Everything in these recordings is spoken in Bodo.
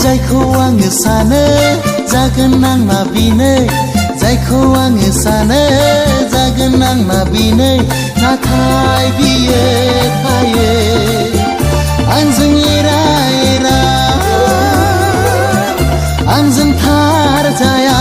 जायखौ आङो सानो जागोन आंना बेनो जायखौ आङो सानो जागोन आंना बेनो नाथाय बियो थायो आंजों एरा एरा आंजों थार जाया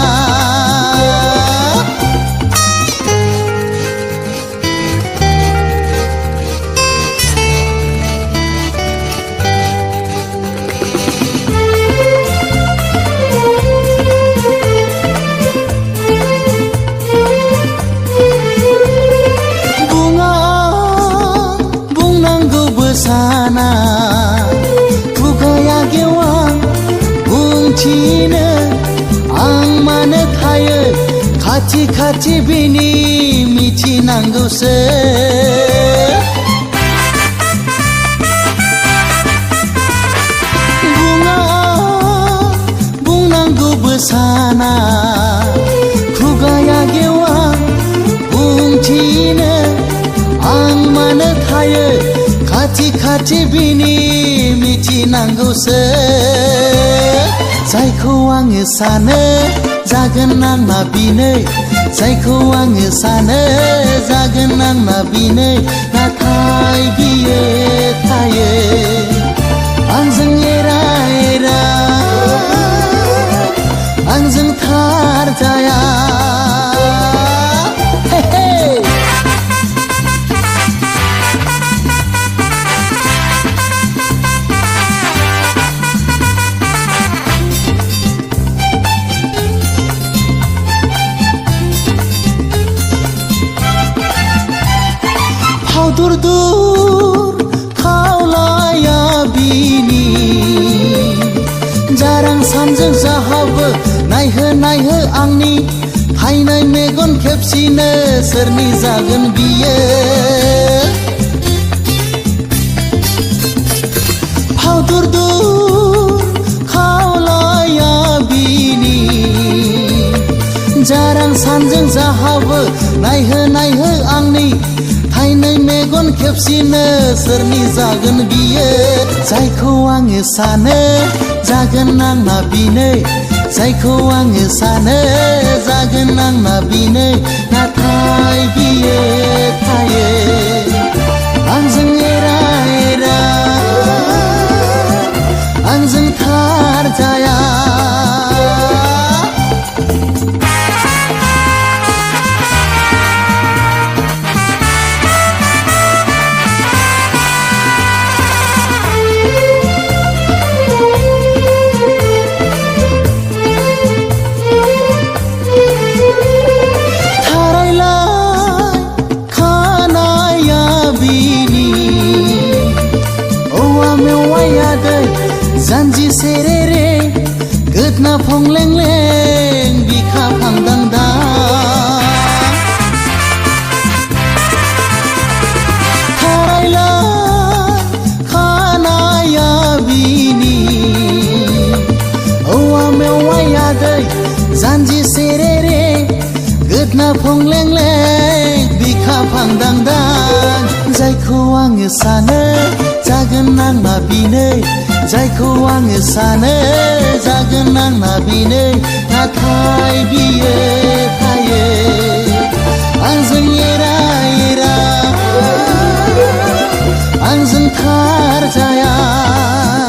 साना खुगाया गेवा बुंथिनो आं मानो थायो खाथि खाथि बिनि मिथिनांगौसो बुंनांगौबो साना खुगाया गेवा बुंथिनो आं मानो थायो खाथि खाथि बिनि मिथिनांगौसो जायखौ आङो सानो जागोन आंना बेनो जायखौ आङो सानो जागोन आंना बेनो नाथाय बियो थायो आंजों एरा एरा आंजों थार जाया दूर दूर खावलाया बिनि जारां सानजों जाहाबो नायहो नायहो आंनि फायनाय मेगन खेबसेनो सोरनि जागोन बियो दूर दूर खावलाया बिनि जारां सानजों जाहाबो नायहो नायहो आंनि फायनाय मेगन खेबसेनो सोरनि जागोन बियो जायखौ आङो सानो जागोन आंना बेनो जायखौ आङो सानो जागोन आंना बेनो नाथाय बियो थायो आंजों एरा एरा आंजों थार जाया जानजि सेरेरे गोदना फंलें लें बिखा फांदांदा थारायला खानाया बिनि औवा मेवाया दै जानजि सेरेरे गोदना फंलें लें बिखा फांदांदा जायखौ आङो सानो जागोन आंना बेनो जायखौ आङो सानो जागोन आंना बेनो नाथाय बियो थायो आंजों एरा एरा आंजों थार जाया